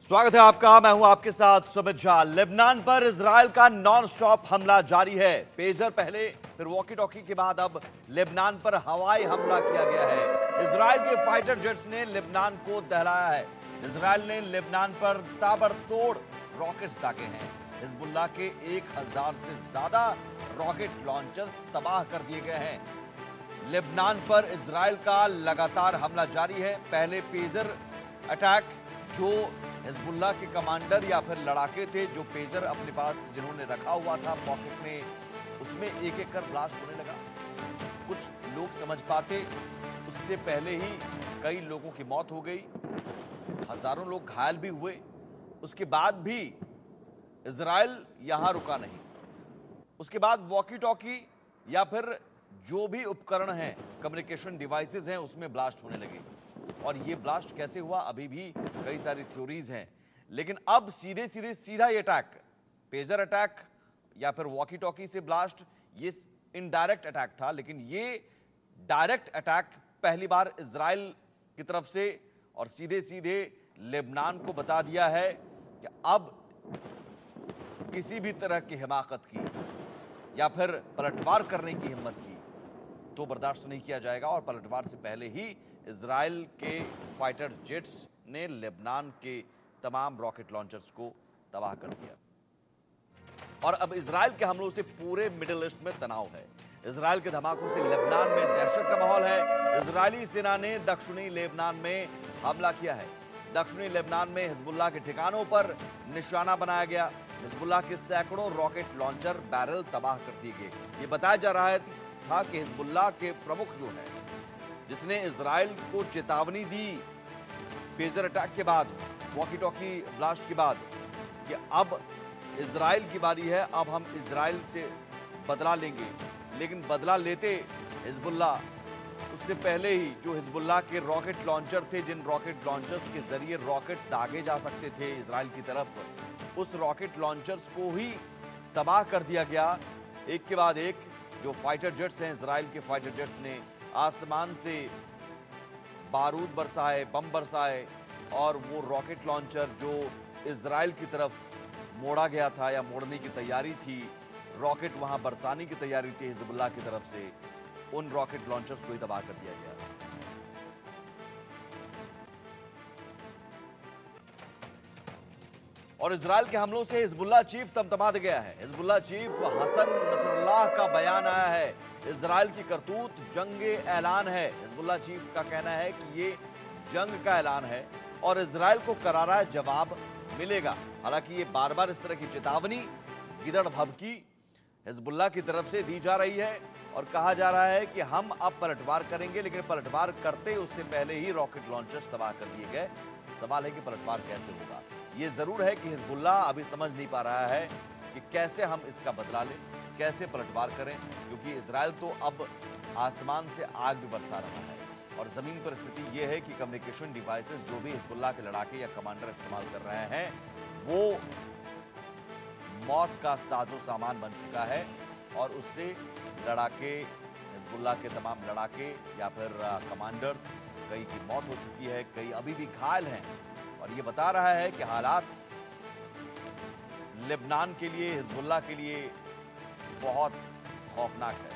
स्वागत है आपका। मैं हूं आपके साथ सुमित झा। लेबनान पर इजराइल का नॉन स्टॉप हमला जारी है। पेजर पहले, फिर वॉकी टॉकी के बाद अब लेबनान पर हवाई हमला किया गया है। इजराइल के फाइटर जेट्स ने लेबनान को दहलाया है। इजराइल ने लेबनान पर ताबड़तोड़ रॉकेट्स दागे हैं। हिजबुल्लाह के 1000 से ज्यादा रॉकेट लॉन्चर्स तबाह कर दिए गए हैं। लेबनान पर इजराइल का लगातार हमला जारी है। पहले पेजर अटैक, जो हिजबुल्लाह के कमांडर या फिर लड़ाके थे जो पेजर अपने पास जिन्होंने रखा हुआ था पॉकेट में, उसमें एक एक कर ब्लास्ट होने लगा। कुछ लोग समझ पाते, उससे पहले ही कई लोगों की मौत हो गई, हजारों लोग घायल भी हुए। उसके बाद भी इजराइल यहां रुका नहीं। उसके बाद वॉकी टॉकी या फिर जो भी उपकरण हैं, कम्युनिकेशन डिवाइसेस हैं, उसमें ब्लास्ट होने लगे। और ये ब्लास्ट कैसे हुआ, अभी भी कई सारी थ्योरीज हैं। लेकिन अब सीधा ये अटैक, पेजर अटैक या फिर वॉकी टॉकी से ब्लास्ट, ये इनडायरेक्ट अटैक था। लेकिन ये डायरेक्ट अटैक पहली बार इजराइल की तरफ से, और सीधे लेबनान को बता दिया है कि अब किसी भी तरह की हिमाकत की या फिर पलटवार करने की हिम्मत की तो बर्दाश्त नहीं किया जाएगा। और पलटवार से पहले ही इजराइल के फाइटर जेट्स ने लेबनान के तमाम रॉकेट लॉन्चर्स को तबाह कर दिया। और अब इजराइल के हमलों से पूरे मिडिल ईस्ट में तनाव है। इजराइल के धमाकों से लेबनान में दहशत का माहौल है। इजरायली सेना ने दक्षिणी लेबनान में हमला किया है। दक्षिणी लेबनान में हिजबुल्लाह के ठिकानों पर निशाना बनाया गया। हिजबुल्लाह के सैकड़ों रॉकेट लॉन्चर बैरल तबाह कर दिए गए। ये बताया जा रहा था कि हिजबुल्लाह के प्रमुख जो है, जिसने इजराइल को चेतावनी दी पेजर अटैक के बाद, वॉकी टॉकी ब्लास्ट के बाद, कि अब इजराइल की बारी है, अब हम इजराइल से बदला लेंगे। लेकिन बदला लेते हिजबुल्लाह, उससे पहले ही जो हिजबुल्लाह के रॉकेट लॉन्चर थे, जिन रॉकेट लॉन्चर्स के जरिए रॉकेट दागे जा सकते थे इजराइल की तरफ, उस रॉकेट लॉन्चर्स को ही तबाह कर दिया गया। एक के बाद एक जो फाइटर जेट्स हैं, इजराइल के फाइटर जेट्स ने आसमान से बारूद बरसाए, बम बरसाए, और वो रॉकेट लॉन्चर जो इजराइल की तरफ मोड़ा गया था या मोड़ने की तैयारी थी, रॉकेट वहां बरसाने की तैयारी थी हिजबुल्लाह की तरफ से, उन रॉकेट लॉन्चर्स को ही तबाह कर दिया गया। और इजराइल के हमलों से हिजबुल्लाह चीफ तमतमा गया है। हिजबुल्लाह चीफ हसन नसरुल्लाह का बयान आया है। इजराइल की करतूत जंग ऐलान है। हिजबुल्लाह चीफ का कहना है कि ये जंग का ऐलान है और इजराइल को करारा जवाब मिलेगा। हालांकि ये बार बार इस तरह की चेतावनी गिदड़ भभकी हिजबुल्लाह की तरफ से दी जा रही है और कहा जा रहा है कि हम अब पलटवार करेंगे, लेकिन पलटवार करते उससे पहले ही रॉकेट लॉन्चर्स तबाह कर दिए गए। सवाल है कि पलटवार कैसे होगा। ये जरूर है कि हिजबुल्लाह अभी समझ नहीं पा रहा है कि कैसे हम इसका बदला लें, कैसे पलटवार करें, क्योंकि इजराइल तो अब आसमान से आग भी बरसा रहा है। और जमीन पर स्थिति यह है कि कम्युनिकेशन डिवाइसेस जो भी हिजबुल्लाह के लड़ाके या कमांडर इस्तेमाल कर रहे हैं, वो मौत का साजो सामान बन चुका है। और उससे लड़ाके, हिजबुल्लाह के तमाम लड़ाके या फिर कमांडर्स, कई की मौत हो चुकी है, कई अभी भी घायल हैं। और ये बता रहा है कि हालात लेबनान के लिए, हिजबुल्लाह के लिए बहुत खौफनाक है।